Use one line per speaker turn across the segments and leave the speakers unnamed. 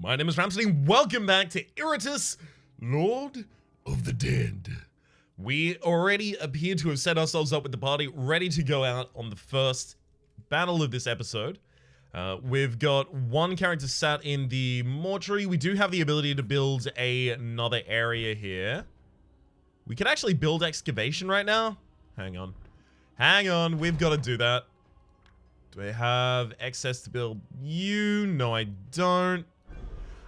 My name is Ramsey. Welcome back to Iratus, Lord of the Dead. We already appear to have set ourselves up with the party, ready to go out on the first battle of this episode. We've got one character sat in the mortuary. We do have the ability to build another area here. We could actually build excavation right now. Hang on, we've got to do that. Do I have excess to build you? No, I don't.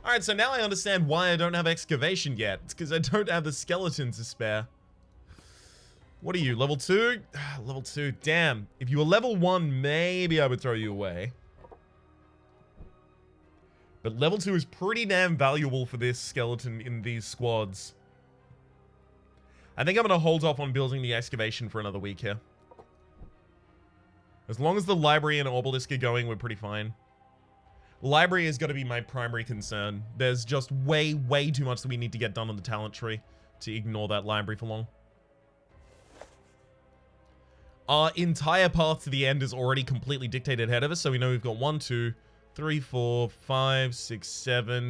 Alright, so now I understand why I don't have excavation yet. It's because I don't have the skeleton to spare. What are you, level 2? Level 2, damn. If you were level 1, maybe I would throw you away. But level 2 is pretty damn valuable for this skeleton in these squads. I think I'm going to hold off on building the excavation for another week here. As long as the library and obelisk are going, we're pretty fine. Library is going to be my primary concern. There's just way too much that we need to get done on the talent tree to ignore that library for long. Our entire path to the end is already completely dictated ahead of us, so we know we've got 1, 2, 3, 4, 5, 6,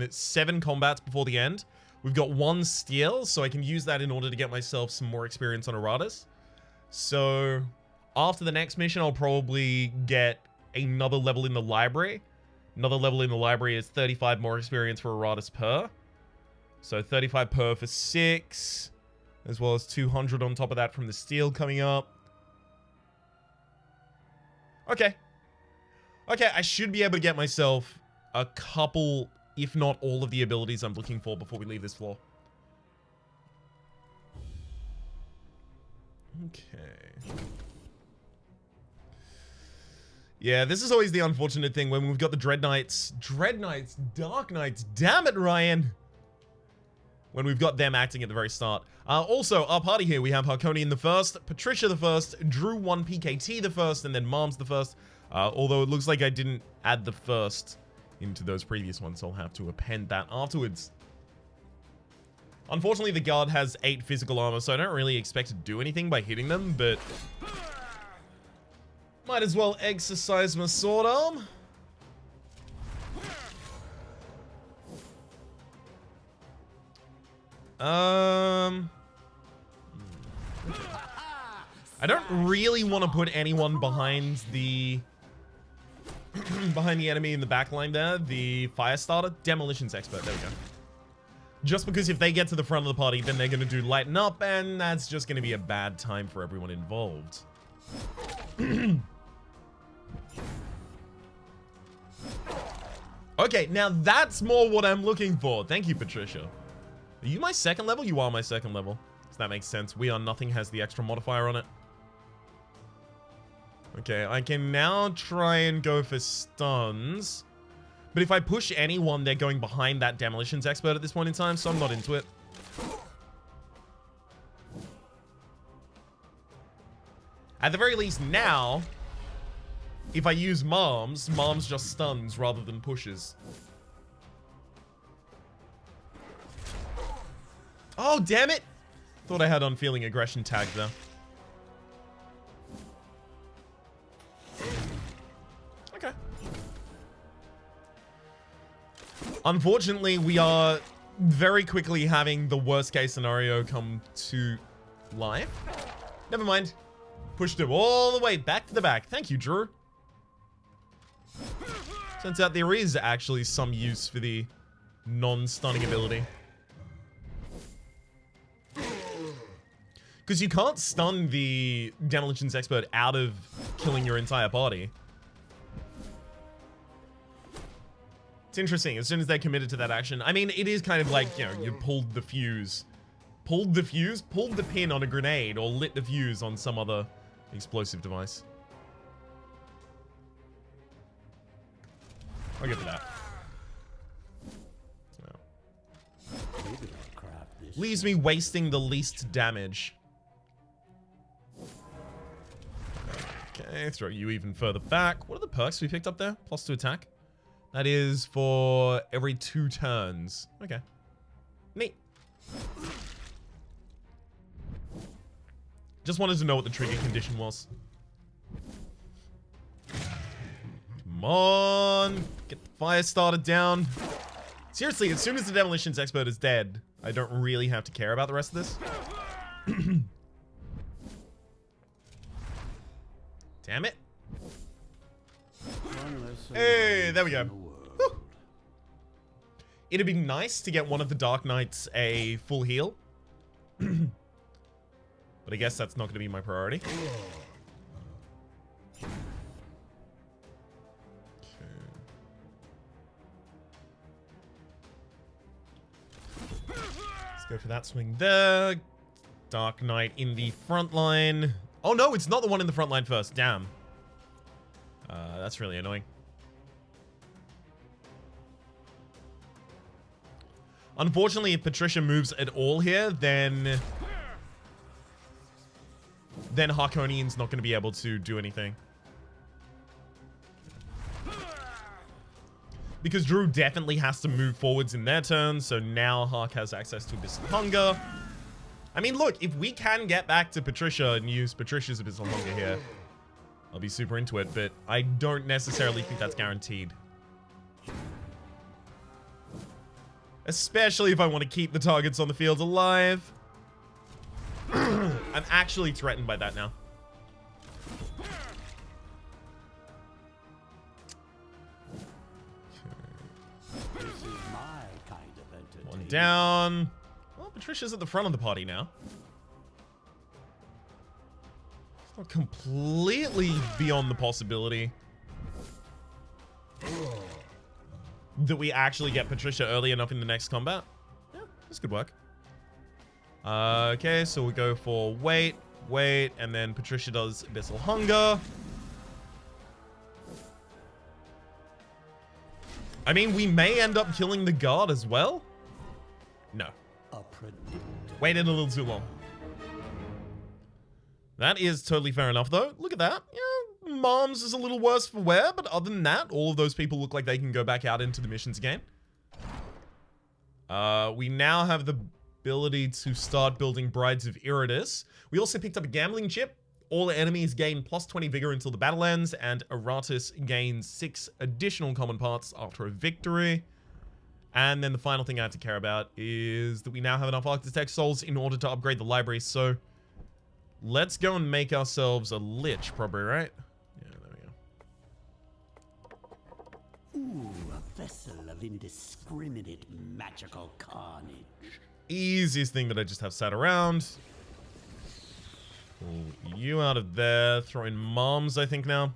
7 combats before the end. We've got 1 steal, so I can use that in order to get myself some more experience on Iratus. So after the next mission, I'll probably get another level in the library. Another level in the library is 35 more experience for Iratus per. So 35 per for 6, as well as 200 on top of that from the steal coming up. Okay, I should be able to get myself a couple, if not all of the abilities I'm looking for before we leave this floor. Okay. Yeah, this is always the unfortunate thing when we've got the Dread Knights, Dark Knights, damn it, Ryan! When we've got them acting at the very start. Also, our party here, we have Harkonian the first, Patricia the first, Drew 1 PKT the first, and then Moms the first. Although it looks like I didn't add the first into those previous ones, so I'll have to append that afterwards. Unfortunately, the guard has 8 physical armor, so I don't really expect to do anything by hitting them, but might as well exercise my sword arm. I don't really want to put anyone behind the enemy in the back line there. The fire starter, demolitions expert. There we go. Just because if they get to the front of the party, then they're going to do lighten up, and that's just going to be a bad time for everyone involved. Okay, now that's more what I'm looking for. Thank you, Patricia. Are you my second level? You are my second level. So that makes sense. We Are Nothing has the extra modifier on it. Okay, I can now try and go for stuns. But if I push anyone, they're going behind that demolitions expert at this point in time, so I'm not into it. At the very least now, if I use Moms just stuns rather than pushes. Oh, damn it! Thought I had Unfeeling Aggression tagged there. Okay. Unfortunately, we are very quickly having the worst case scenario come to life. Never mind. Pushed him all the way back to the back. Thank you, Drew. Turns out there is actually some use for the non-stunning ability. Because you can't stun the demolitions expert out of killing your entire party. It's interesting, as soon as they're committed to that action. I mean, it is kind of like, you know, you pulled the fuse. Pulled the fuse? Pulled the pin on a grenade, or lit the fuse on some other explosive device. I'll get to that. No. Leaves me wasting the least damage. Okay, throw you even further back. What are the perks we picked up there? +2 attack. That is for every 2 turns. Okay. Neat. Just wanted to know what the trigger condition was. Come on. Get the fire started down. Seriously, as soon as the demolitions expert is dead, I don't really have to care about the rest of this. Damn it. Hey, there we go. Whew. It'd be nice to get one of the Dark Knights a full heal. But I guess that's not going to be my priority. Let's go for that swing there. Dark Knight in the front line. Oh no, it's not the one in the front line first. Damn. That's really annoying. Unfortunately, if Patricia moves at all here, then Harkonian's not going to be able to do anything. Because Drew definitely has to move forwards in their turn, so now Hark has access to Abyssal Hunger. I mean, look, if we can get back to Patricia and use Patricia's Abyssal Hunger here, I'll be super into it, but I don't necessarily think that's guaranteed. Especially if I want to keep the targets on the field alive. I'm actually threatened by that now.
This is my kind of entertainment.
One down. Well, Patricia's at the front of the party now. It's not completely beyond the possibility that we actually get Patricia early enough in the next combat. Yeah, this could work. Okay, so we go for wait, and then Patricia does Abyssal Hunger. I mean, we may end up killing the guard as well. No. Waited a little too long. That is totally fair enough, though. Look at that. Yeah, Mom's is a little worse for wear, but other than that, all of those people look like they can go back out into the missions again. We now have the ability to start building Brides of Iratus. We also picked up a gambling chip. All enemies gain plus 20 vigor until the battle ends, and Iratus gains 6 additional common parts after a victory. And then the final thing I have to care about is that we now have enough Architect Souls in order to upgrade the library, so let's go and make ourselves a Lich, probably, right? Yeah, there we go.
Ooh, a vessel of indiscriminate magical carnage.
Easiest thing that I just have sat around. Pull you out of there. Throw in Moms, I think, now.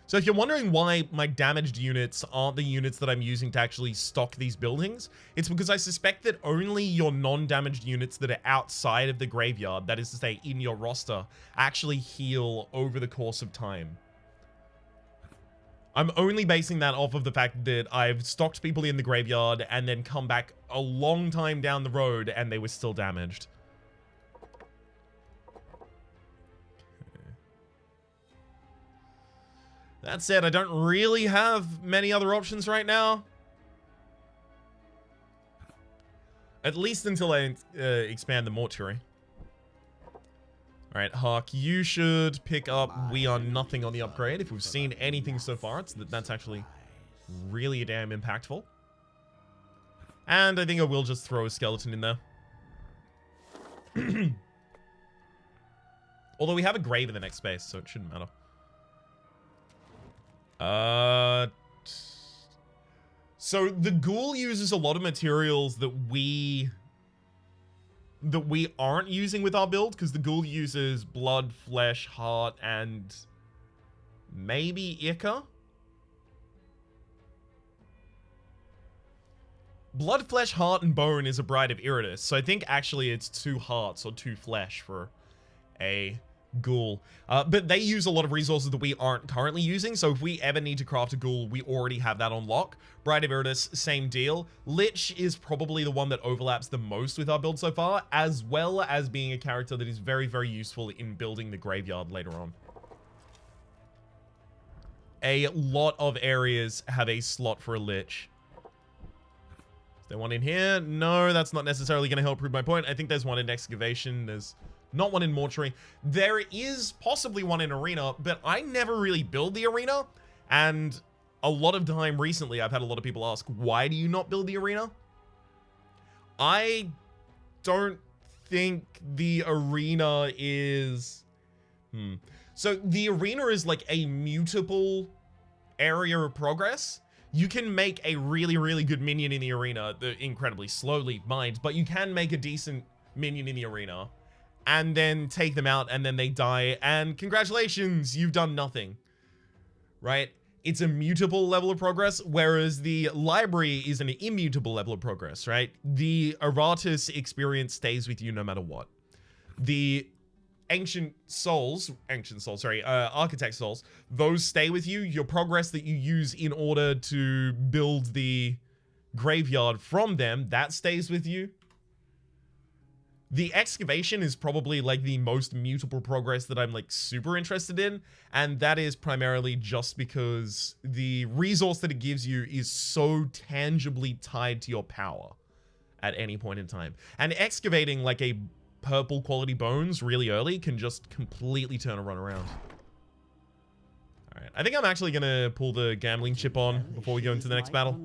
So if you're wondering why my damaged units aren't the units that I'm using to actually stock these buildings, it's because I suspect that only your non-damaged units that are outside of the graveyard, that is to say in your roster, actually heal over the course of time. I'm only basing that off of the fact that I've stocked people in the graveyard and then come back a long time down the road and they were still damaged. That said, I don't really have many other options right now. At least until I expand the mortuary. Alright, Hark, you should pick up We Are Nothing on the upgrade. If we've seen anything so far, it's that's actually really damn impactful. And I think I will just throw a skeleton in there. Although we have a grave in the next space, so it shouldn't matter. So the ghoul uses a lot of materials that we aren't using with our build, because the ghoul uses blood, flesh, heart, and maybe ichor. Blood, flesh, heart, and bone is a Bride of Iratus, so I think actually it's 2 hearts or 2 flesh for a ghoul. But they use a lot of resources that we aren't currently using, so if we ever need to craft a ghoul, we already have that on lock. Bride of Iratus, same deal. Lich is probably the one that overlaps the most with our build so far, as well as being a character that is very, very useful in building the graveyard later on. A lot of areas have a slot for a Lich. Is there one in here? No, that's not necessarily going to help prove my point. I think there's one in Excavation. There's not one in Mortuary. There is possibly one in Arena, but I never really build the Arena, and a lot of time recently, I've had a lot of people ask, why do you not build the arena? I don't think the arena is... So the arena is like a mutable area of progress. You can make a really, really good minion in the arena, incredibly slowly, mind, but you can make a decent minion in the arena and then take them out and then they die and congratulations, you've done nothing, right? It's a mutable level of progress, whereas the library is an immutable level of progress, right? The Iratus experience stays with you no matter what. The Architect souls, those stay with you. Your progress that you use in order to build the graveyard from them, that stays with you. The excavation is probably like the most mutable progress that I'm like super interested in, and that is primarily just because the resource that it gives you is so tangibly tied to your power at any point in time. And excavating like a purple quality bones really early can just completely turn a run around. All right, I think I'm actually gonna pull the gambling chip on before we go into the next battle.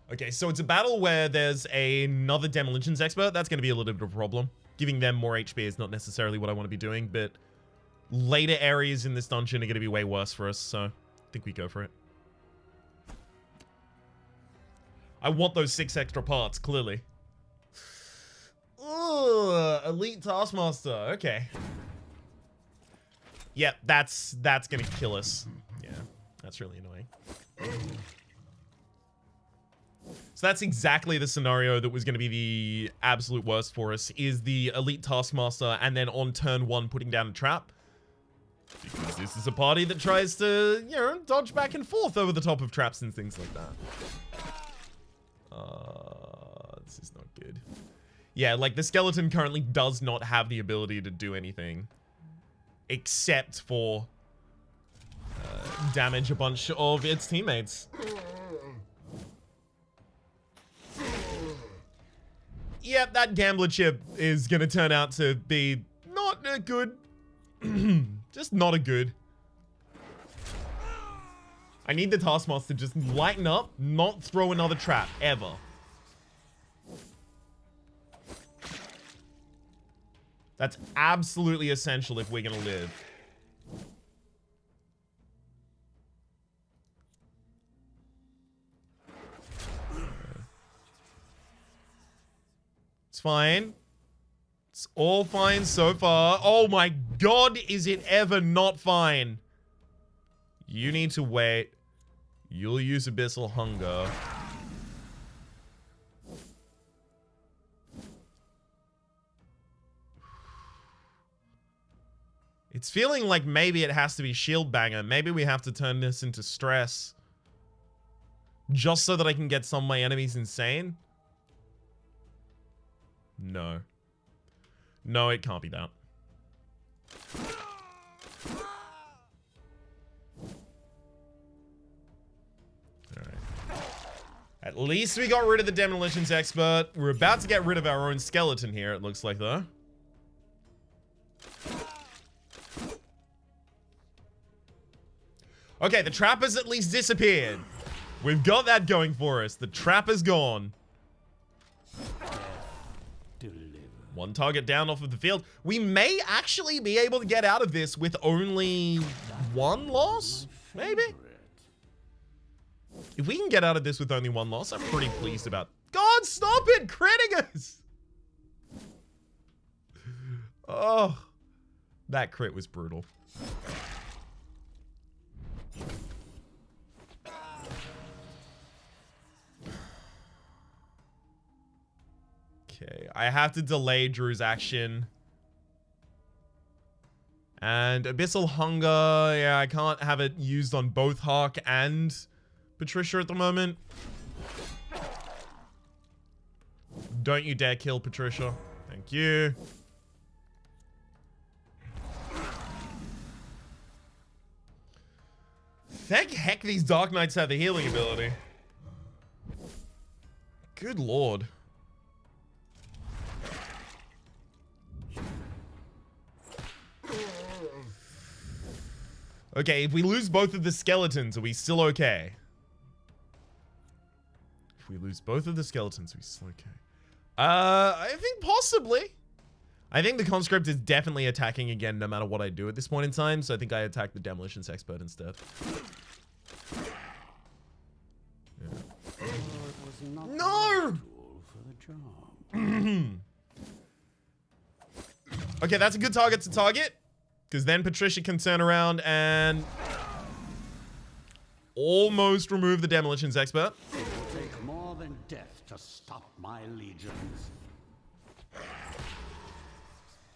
Okay, so it's a battle where there's another demolitions expert. That's going to be a little bit of a problem. Giving them more HP is not necessarily what I want to be doing, but later areas in this dungeon are going to be way worse for us, so I think we go for it. I want those 6 extra parts, clearly. Ugh, Elite Taskmaster, okay. Yep, that's going to kill us. Yeah, that's really annoying. So that's exactly the scenario that was going to be the absolute worst for us, is the Elite Taskmaster and then on turn 1 putting down a trap. Because this is a party that tries to, you know, dodge back and forth over the top of traps and things like that. This is not good. Yeah, like the skeleton currently does not have the ability to do anything except for damage a bunch of its teammates. Yep, that gambler chip is going to turn out to be not a good. Just not a good. I need the Taskmaster to just lighten up, not throw another trap, ever. That's absolutely essential if we're going to live. It's fine. It's all fine so far. Oh my god, is it ever not fine? You need to wait. You'll use Abyssal Hunger. It's feeling like maybe it has to be Shield Banger. Maybe we have to turn this into Stress. Just so that I can get some of my enemies insane. No. No, it can't be that. Alright. At least we got rid of the Demolitions Expert. We're about to get rid of our own skeleton here, it looks like, though. Okay, the trap has at least disappeared. We've got that going for us. The trap is gone. One target down off of the field. We may actually be able to get out of this with only 1 loss, maybe? If we can get out of this with only 1 loss, I'm pretty pleased about. God, stop it! Critting us! Oh, that crit was brutal. Okay, I have to delay Drew's action. And Abyssal Hunger, yeah, I can't have it used on both Hawk and Patricia at the moment. Don't you dare kill Patricia. Thank you. Thank heck these Dark Knights have the healing ability. Good lord. Okay, if we lose both of the skeletons, are we still okay? If we lose both of the skeletons, are we still okay? I think possibly. I think the conscript is definitely attacking again no matter what I do at this point in time, so I think I attack the demolitions expert instead. Yeah. No! Okay, that's a good target to target, because then Patricia can turn around and almost remove the demolitions expert.
It will take more than death to stop my legions.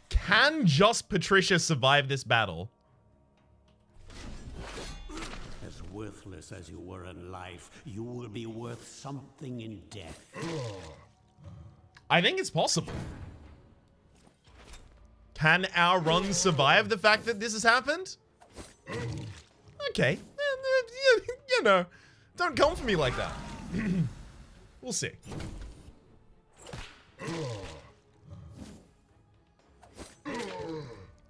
Can just Patricia survive this battle?
As worthless as you were in life, you will be worth something in death.
I think it's possible. Can our run survive the fact that this has happened? Okay. You know, don't come for me like that. We'll see.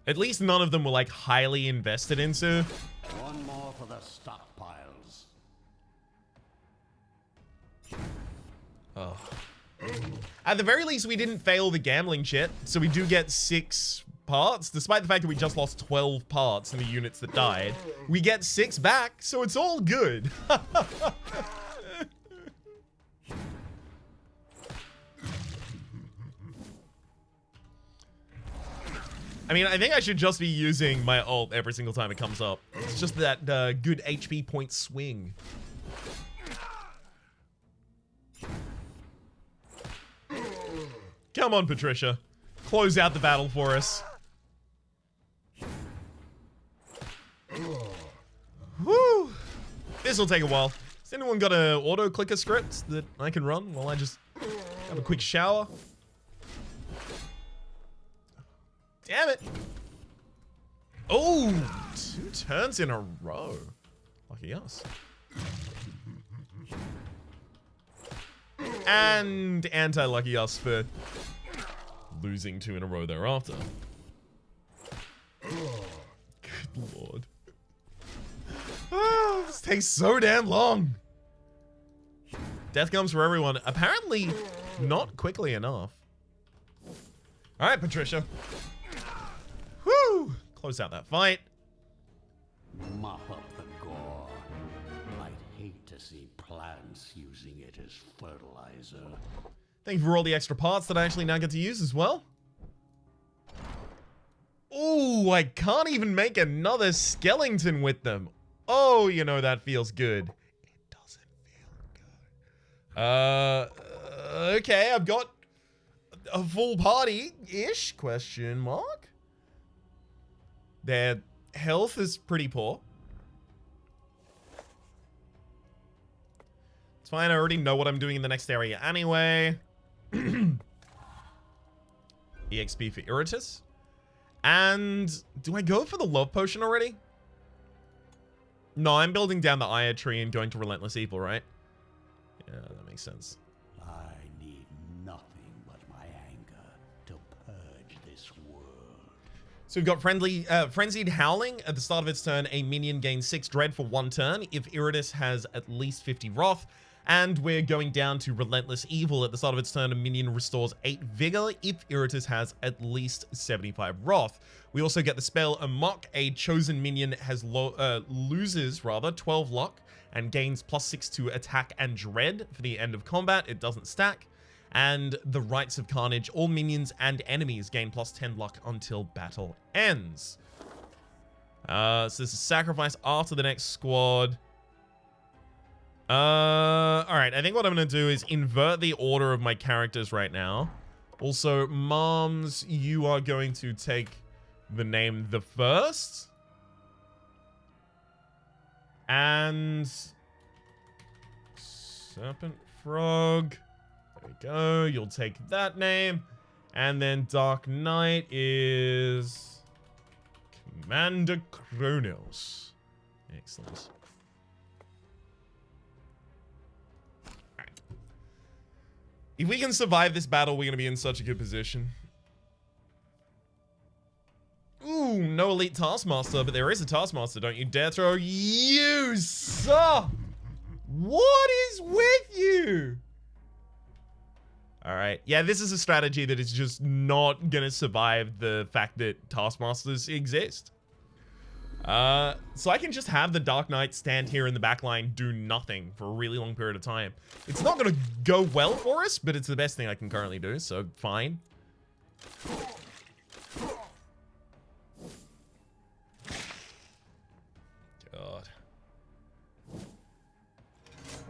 At least none of them were like highly invested into.
One more for the stockpiles.
Oh. At the very least, we didn't fail the gambling shit, so we do get 6 parts. Despite the fact that we just lost 12 parts in the units that died, we get 6 back, so it's all good. I mean, I think I should just be using my ult every single time it comes up. It's just that good HP point swing. Come on, Patricia. Close out the battle for us. Whew. This will take a while. Has anyone got an auto-clicker script that I can run while I just have a quick shower? Damn it. Oh, 2 turns in a row. Lucky us. And anti-lucky us for losing 2 in a row thereafter. Good lord. Oh, this takes so damn long. Death comes for everyone. Apparently, not quickly enough. All right, Patricia. Whew. Close out that fight.
Mop up the gore. I'd hate to see plants using it as fertilizer.
Thank you for all the extra parts that I actually now get to use as well. Oh, I can't even make another skeleton with them. Oh, you know, that feels good. It doesn't feel good. Okay, I've got a full party-ish, question mark. Their health is pretty poor. It's fine, I already know what I'm doing in the next area anyway. EXP for Iratus. And do I go for the love potion already? No, I'm building down the Ire tree and going to Relentless Evil, right? Yeah, that makes sense.
I need nothing but my anger to purge this world.
So we've got Frenzied Howling. At the start of its turn, a minion gains 6 Dread for 1 turn if Iratus has at least 50 Wrath. And we're going down to Relentless Evil. At the start of its turn, a minion restores 8 Vigor if Iratus has at least 75 Wrath. We also get the spell Amok. A chosen minion has loses 12 luck and gains +6 to attack and dread for the end of combat. It doesn't stack. And the Rites of Carnage. All minions and enemies gain +10 luck until battle ends. So this is sacrifice after the next squad. Alright, I think what I'm going to do is invert the order of my characters right now. Also, Moms, you are going to take the name The First. And Serpent Frog. There we go. You'll take that name. And then Dark Knight is Commander Kronos. Excellent. If we can survive this battle, we're going to be in such a good position. Ooh, no no elite Taskmaster, but there is a Taskmaster. Don't you dare throw you, sir! What is with you? Alright, yeah, this is a strategy that is just not gonna survive the fact that Taskmasters exist. So I can just have the Dark Knight stand here in the back line, do nothing for a really long period of time. It's not gonna go well for us, but it's the best thing I can currently do, so fine. God.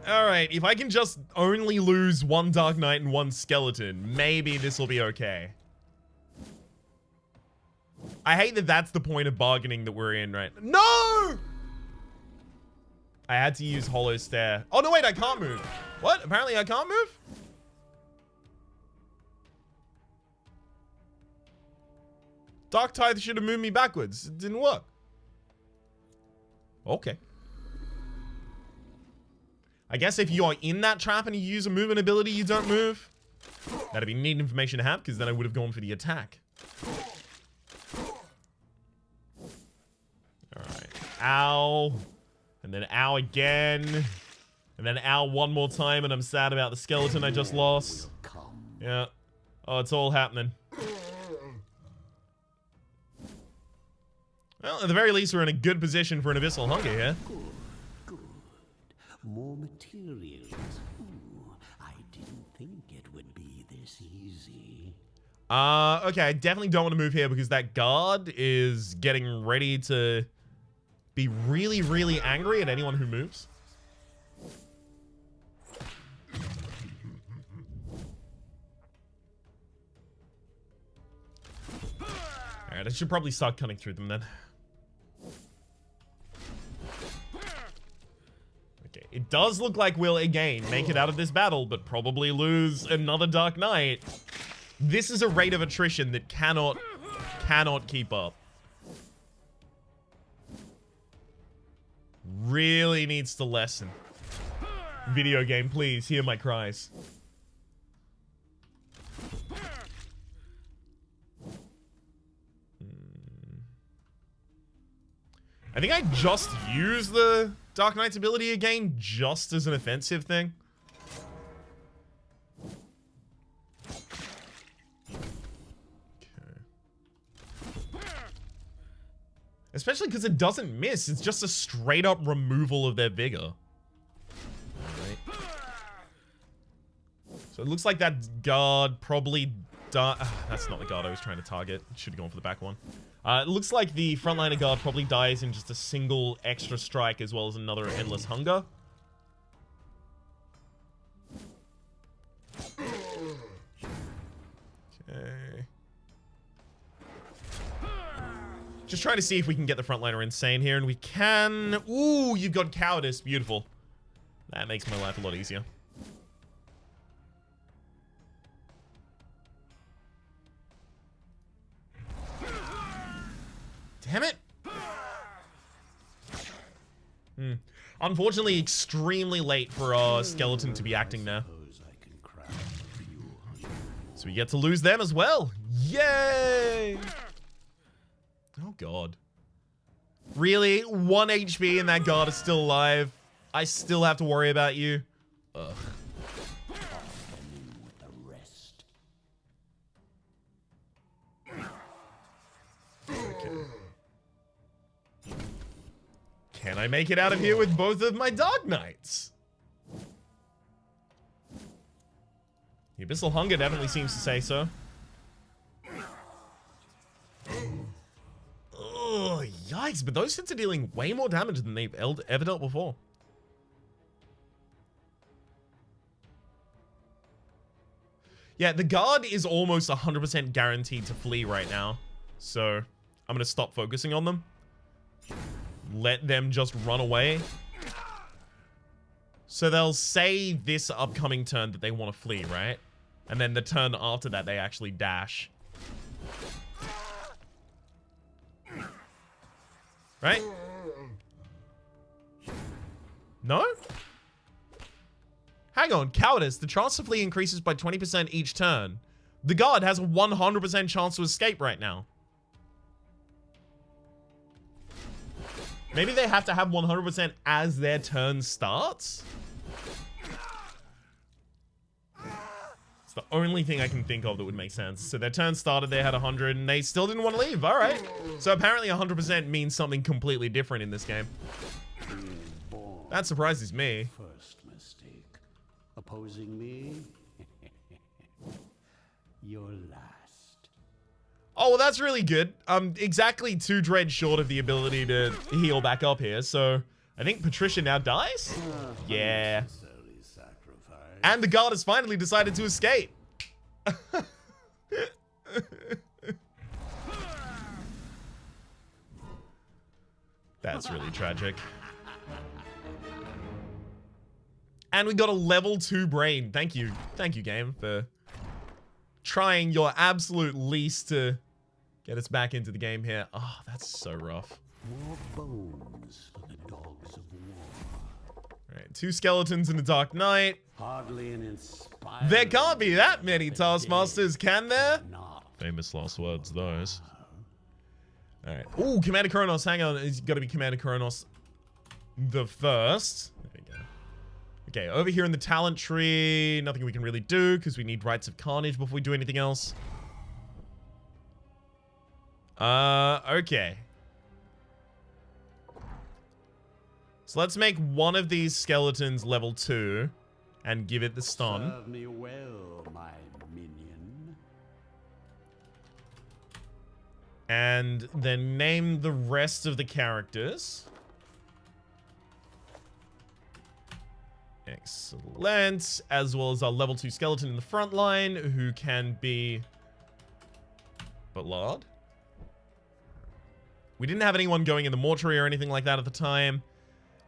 Alright, if I can just only lose one Dark Knight and one Skeleton, maybe this will be okay. I hate that that's the point of bargaining that we're in, right? No! I had to use Hollow Stare. Oh, no, wait, I can't move. What? Apparently I can't move? Dark Tithe should have moved me backwards. It didn't work. Okay. I guess if you are in that trap and you use a movement ability, you don't move. That'd be neat information to have, because then I would have gone for the attack. Alright. Ow. And then ow again. And then ow one more time, and I'm sad about the skeleton I just lost. Yeah. Oh, it's all happening. Well, at the very least, we're in a good position for an Abyssal Hunger here.
Good. More materials. Ooh, I didn't think it would be this easy.
Okay, I definitely don't want to move here because that guard is getting ready to be really, really angry at anyone who moves. Alright, I should probably start cutting through them then. Okay, it does look like we'll again make it out of this battle, but probably lose another Dark Knight. This is a rate of attrition that cannot keep up. Really needs to lessen. Video game, please, hear my cries. I think I just used the Dark Knight's ability again, just as an offensive thing. Especially because it doesn't miss. It's just a straight up removal of their vigor. Alright. So it looks like that guard probably died. That's not the guard I was trying to target. Should have gone for the back one. It looks like the frontliner guard probably dies in just a single extra strike as well as another Endless Hunger. Okay. Just trying to see if we can get the frontliner insane here, and we can. Ooh, you've got Cowardice. Beautiful. That makes my life a lot easier. Damn it. Unfortunately, extremely late for our skeleton to be acting there. So we get to lose them as well. Yay! Oh, God. Really? 1 HP and that guard is still alive? I still have to worry about you? Ugh. Okay. Can I make it out of here with both of my Dark Knights? The Abyssal Hunger definitely seems to say so. Oh, yikes, but those hits are dealing way more damage than they've ever dealt before. Yeah, the guard is almost 100% guaranteed to flee right now. So, I'm going to stop focusing on them. Let them just run away. So they'll say this upcoming turn that they want to flee, right? And then the turn after that, they actually dash. Right? No? Hang on, Cowardice. The chance to flee increases by 20% each turn. The guard has a 100% chance to escape right now. Maybe they have to have 100% as their turn starts? It's the only thing I can think of that would make sense. So their turn started, they had 100, and they still didn't want to leave. All right. So apparently 100% means something completely different in this game. That surprises me.
First mistake. Opposing me? You're last.
Oh, well, that's really good. I'm exactly 2 dread short of the ability to heal back up here, so I think Patricia now dies? Yeah. And the guard has finally decided to escape. That's really tragic. And we got a level 2 brain. Thank you. Thank you, game, for trying your absolute least to get us back into the game here. Oh, that's so rough.
More bones for the dogs of war.
Alright, 2 skeletons in the Dark Knight.
Hardly an inspiring.
There can't be that many Taskmasters, can there?
Not.
Famous last words, those. Alright. Ooh, Commander Kronos. Hang on. It's got to be Commander Kronos the first. There we go. Okay, over here in the talent tree, nothing we can really do because we need Rites of Carnage before we do anything else. Okay. So let's make one of these skeletons level 2 and give it the stun.
Serve me well, my minion.
And then name the rest of the characters. Excellent. As well as our level 2 skeleton in the front line, who can be Ballard. We didn't have anyone going in the mortuary or anything like that at the time.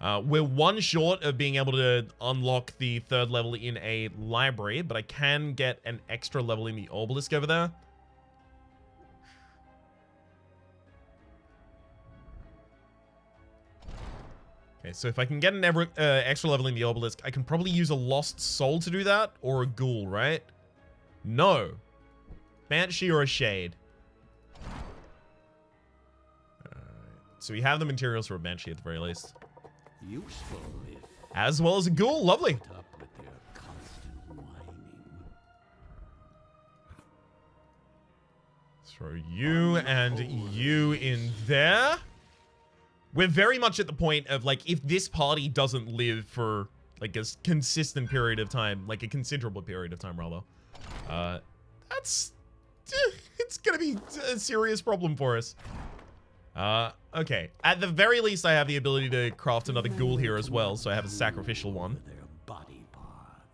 We're 1 short of being able to unlock the 3rd level in a library, but I can get an extra level in the obelisk over there. Okay, so if I can get an extra level in the obelisk, I can probably use a lost soul to do that, or a ghoul, right? No. Banshee or a shade. So we have the materials for a Banshee at the very least.
Useful if
As well as a ghoul, lovely.
up with their constant whining.
Throw you and you in there. We're very much at the point of, like, if this party doesn't live for, like, a consistent period of time, like a considerable period of time, rather, it's gonna be a serious problem for us. Okay. At the very least, I have the ability to craft another ghoul here as well, so I have a sacrificial one.
Their body parts.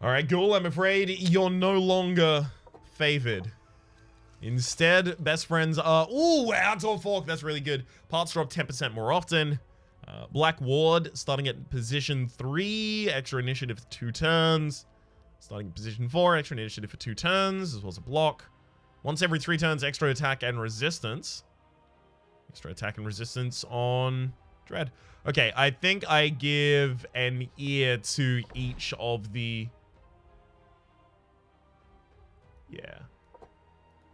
Alright, ghoul, I'm afraid you're no longer favored. Instead, best friends are... Ooh, outdoor fork, that's really good. Parts drop 10% more often. Black Ward, starting at position 3, extra initiative for 2 turns. Starting at position 4, extra initiative for 2 turns, as well as a block. Once every 3 turns, extra attack and resistance. Extra attack and resistance on Dread. Okay, I think I give an ear to each of the... Yeah.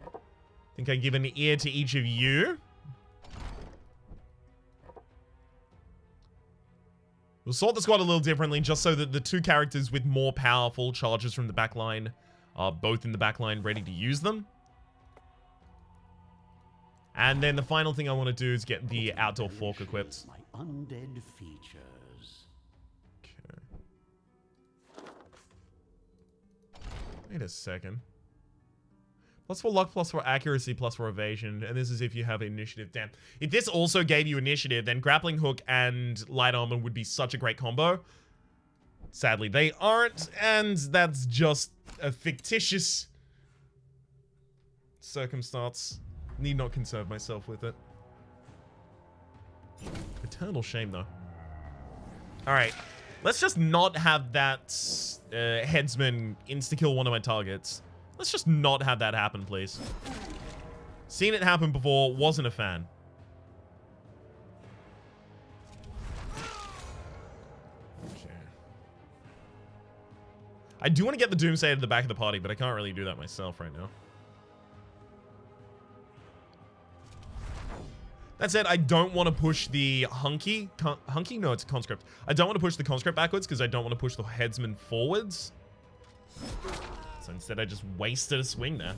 I think I give an ear to each of you. We'll sort the squad a little differently, just so that the 2 characters with more powerful charges from the backline are both in the backline ready to use them. And then the final thing I want to do is get the outdoor fork equipped.
My undead features.
Okay. Wait a second. +4 luck, +4 accuracy, +4 evasion. And this is if you have initiative. Damn. If this also gave you initiative, then grappling hook and light armor would be such a great combo. Sadly, they aren't. And that's just a fictitious circumstance. Need not concern myself with it. Eternal shame, though. Alright. Let's just not have that headsman insta-kill one of my targets. Let's just not have that happen, please. Seen it happen before, wasn't a fan. Okay. I do want to get the Doomsayer to the back of the party, but I can't really do that myself right now. That said, I don't want to push the Hunky. Hunky? No, it's a conscript. I don't want to push the conscript backwards because I don't want to push the headsman forwards. So instead, I just wasted a swing there.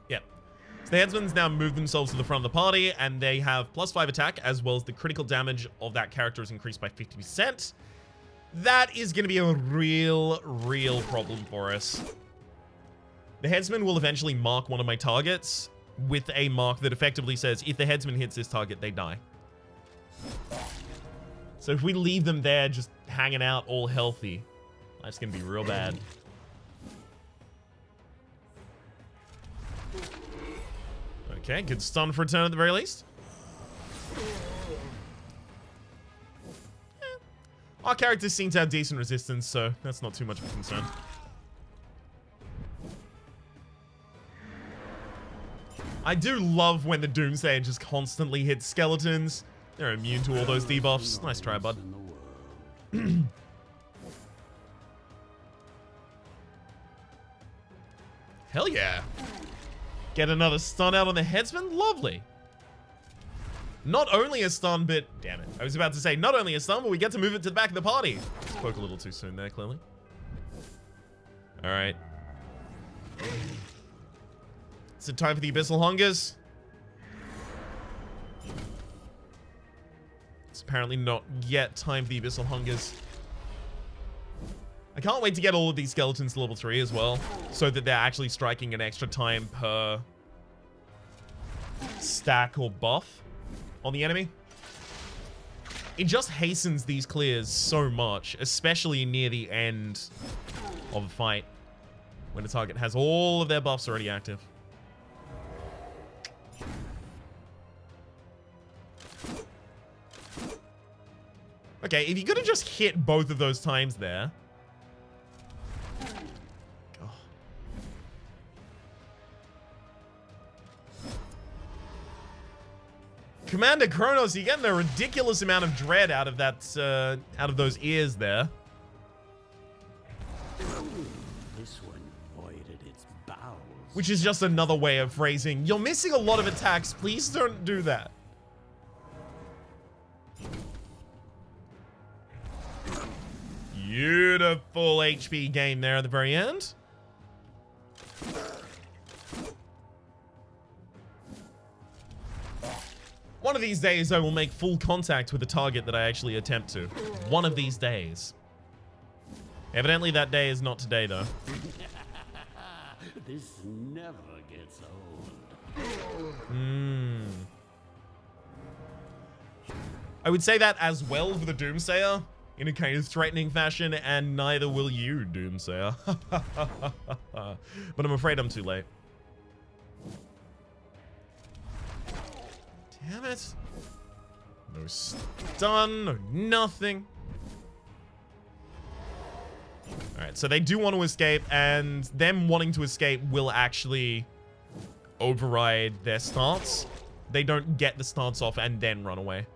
Yep. So the headsman's now moved themselves to the front of the party, and they have +5 attack, as well as the critical damage of that character is increased by 50%. That is going to be a real problem for us. The headsman will eventually mark one of my targets with a mark that effectively says, if the headsman hits this target, they die. So if we leave them there just hanging out all healthy, that's going to be real bad. Okay, good stun for a turn at the very least. Our characters seem to have decent resistance, so that's not too much of a concern. I do love when the Doomsayer just constantly hits skeletons. They're immune to all those debuffs. Nice try, bud. Hell yeah. Get another stun out on the headsman? Lovely. Not only a stun, but... Damn it. I was about to say, not only a stun, but we get to move it to the back of the party. Spoke a little too soon there, clearly. Alright. Is it time for the Abyssal Hungers? It's apparently not yet time for the Abyssal Hungers. I can't wait to get all of these skeletons to level 3 as well, so that they're actually striking an extra time per stack or buff on the enemy. It just hastens these clears so much, especially near the end of a fight, when the target has all of their buffs already active. Okay, if you could have just hit both of those times there. God. Commander Kronos, you're getting a ridiculous amount of dread out of that, out of those ears there.
This one voided its bowels.
Which is just another way of phrasing, you're missing a lot of attacks, please don't do that. Beautiful HP gain there at the very end. One of these days, I will make full contact with the target that I actually attempt to. One of these days. Evidently, that day is not today, though.
This never gets old.
I would say that as well for the Doomsayer, in a kind of threatening fashion, and neither will you, Doomsayer. But I'm afraid I'm too late. Damn it. No stun, no nothing. Alright, so they do want to escape, and them wanting to escape will actually override their stance. They don't get the stance off and then run away.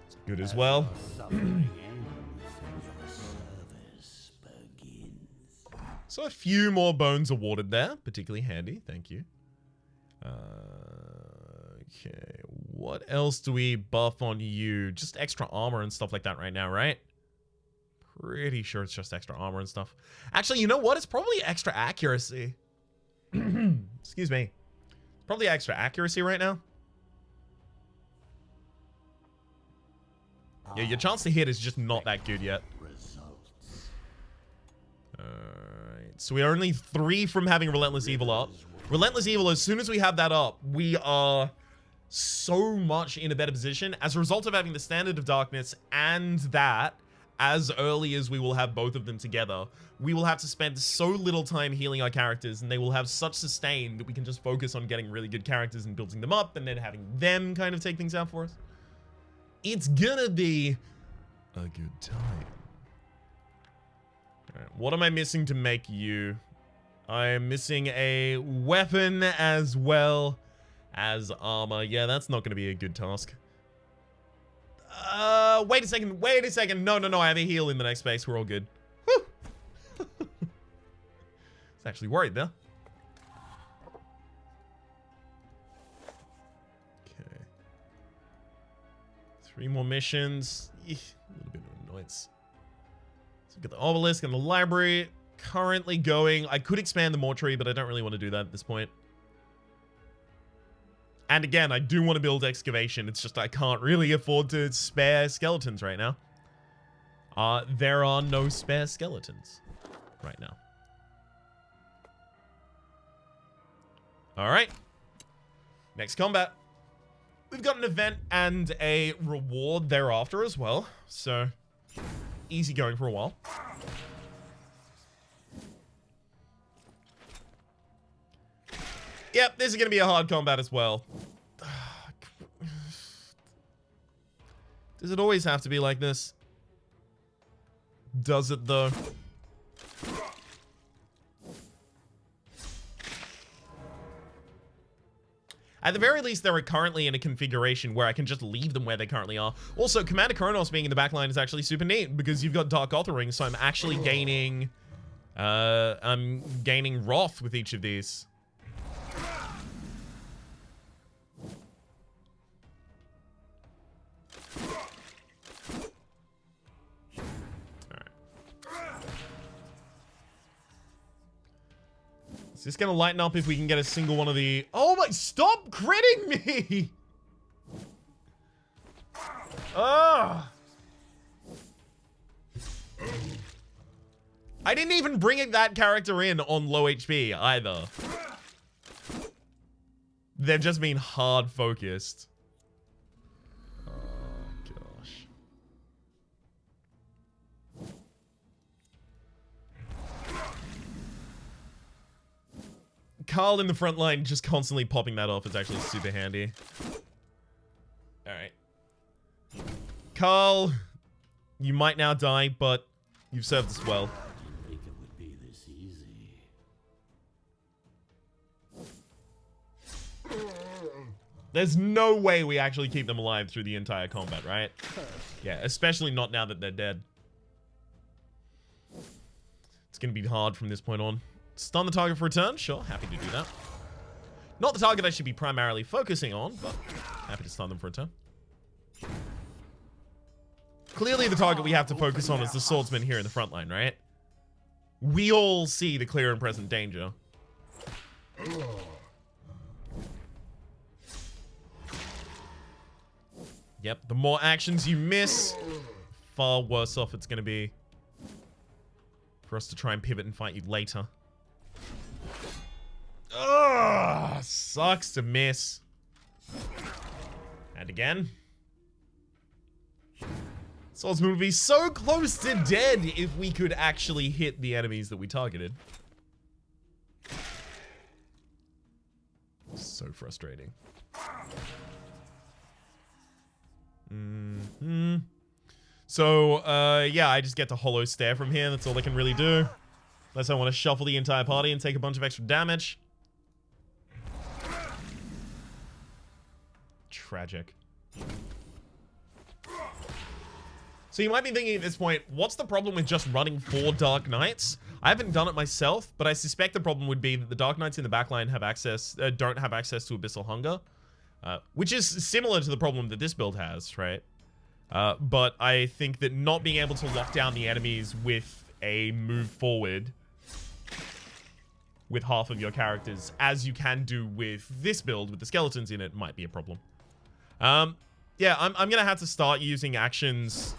It's good as well. So a few more bones awarded there, particularly handy. Thank you. Okay, what else do we buff on you? Just extra armor and stuff like that right now, right? Pretty sure it's just extra armor and stuff. Actually, you know what? It's probably extra accuracy. Excuse me. Probably extra accuracy right now. Yeah, your chance to hit is just not that good yet. Alright, so we are only 3 from having Relentless Evil up. Relentless Evil, as soon as we have that up, we are so much in a better position. As a result of having the Standard of Darkness and that, as early as we will have both of them together, we will have to spend so little time healing our characters, and they will have such sustain that we can just focus on getting really good characters and building them up, and then having them kind of take things out for us. It's gonna be a good time. Alright, what am I missing to make you? I am missing a weapon as well as armor. Yeah, that's not going to be a good task. Wait a second. No, I have a heal in the next space. We're all good. Whew. was actually worried there. Okay. 3 more missions. Eeh, a little bit of annoyance. So we've got the obelisk and the library currently going. I could expand the mortuary, but I don't really want to do that at this point. And again, I do want to build excavation. It's just I can't really afford to spare skeletons right now. There are no spare skeletons right now. Alright. Next combat. We've got an event and a reward thereafter as well. So, easy going for a while. Yep, this is going to be a hard combat as well. Does it always have to be like this? Does it, though? At the very least, they're currently in a configuration where I can just leave them where they currently are. Also, Commander Kronos being in the backline is actually super neat because you've got Dark Authoring, so I'm actually gaining... I'm gaining Wrath with each of these. Is this gonna lighten up if we can get a single one of the... Oh my... Stop critting me! Ugh! I didn't even bring that character in on low HP either. They've just been hard focused. Oh, gosh. Carl in the front line just constantly popping that off is actually super handy. Alright. Carl, you might now die, but you've served us well.
Didn't think it would be this easy.
There's no way we actually keep them alive through the entire combat, right? Yeah, especially not now that they're dead. It's gonna be hard from this point on. Stun the target for a turn? Sure, happy to do that. Not the target I should be primarily focusing on, but happy to stun them for a turn. Clearly the target we have to focus on is the swordsman here in the front line, right? We all see the clear and present danger. Yep, the more actions you miss, far worse off it's gonna be for us to try and pivot and fight you later. Ugh, sucks to miss. And again. Swordsman would be so close to dead if we could actually hit the enemies that we targeted. So frustrating. So, yeah, I just get to hollow stare from here. That's all I can really do. Unless I want to shuffle the entire party and take a bunch of extra damage. Tragic. So you might be thinking at this point, what's the problem with just running 4 Dark Knights? I haven't done it myself, but I suspect the problem would be that the Dark Knights in the backline have access, don't have access to Abyssal Hunger, which is similar to the problem that this build has, right? But I think that not being able to lock down the enemies with a move forward with half of your characters, as you can do with this build with the skeletons in it, might be a problem. Yeah, I'm gonna have to start using actions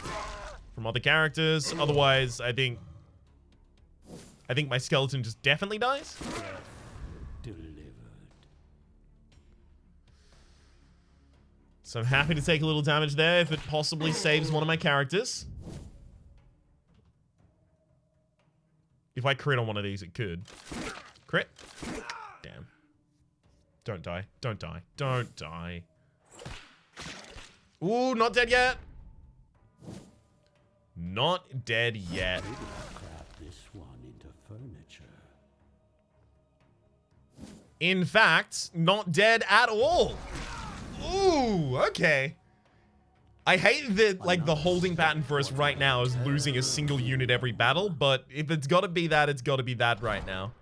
from other characters. Otherwise, I think my skeleton just definitely dies.
Delivered.
So I'm happy to take a little damage there if it possibly saves one of my characters. If I crit on one of these, it could. Crit. Damn. Don't die. Don't die. Don't die. Ooh, not dead yet. Not dead yet.
Maybe I'll craft this one into furniture.
In fact, not dead at all. Ooh, okay. I hate that, like, the holding pattern for us right now is losing a single unit every battle, but if it's gotta be that, it's gotta be that right now.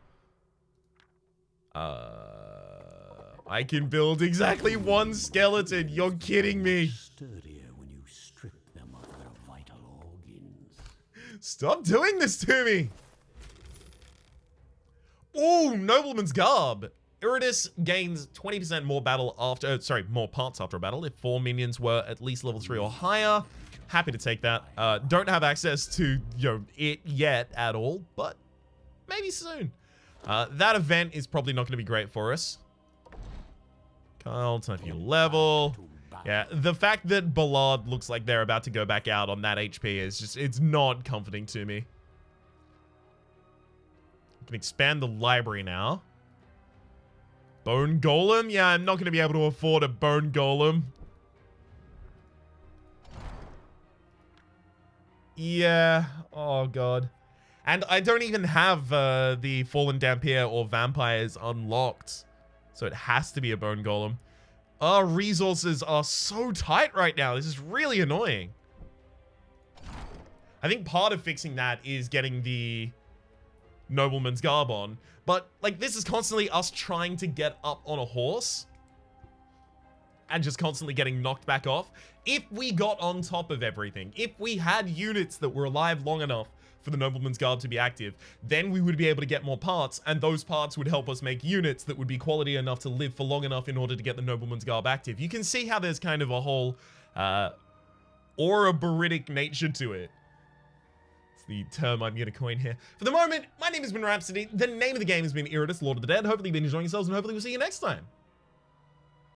I can build exactly one skeleton. You're kidding me.
Sturdier when you strip them of their vital organs.
Stop doing this to me. Ooh, Nobleman's Garb. Iratus gains 20% more battle after, more parts after a battle if 4 minions were at least level 3 or higher. Happy to take that. Don't have access to, it yet at all, but maybe soon. That event is probably not going to be great for us. Kyle, turn up your level. Yeah, the fact that Ballard looks like they're about to go back out on that HP is just, it's not comforting to me. I can expand the library now. Bone Golem? Yeah, I'm not going to be able to afford a Bone Golem. Yeah. Oh, God. And I don't even have the Fallen Dampier or Vampires unlocked. So it has to be a Bone Golem. Our resources are so tight right now. This is really annoying. I think part of fixing that is getting the Nobleman's Garb on. But, like, this is constantly us trying to get up on a horse and just constantly getting knocked back off. If we got on top of everything, if we had units that were alive long enough for the Nobleman's Garb to be active, then we would be able to get more parts, and those parts would help us make units that would be quality enough to live for long enough in order to get the Nobleman's Garb active. You can see how there's kind of a whole Ouroboretic nature to it. The term I'm going to coin here. For the moment, my name has been Rhapsody. The name of the game has been Iratus, Lord of the Dead. Hopefully you've been enjoying yourselves, and hopefully we'll see you next time.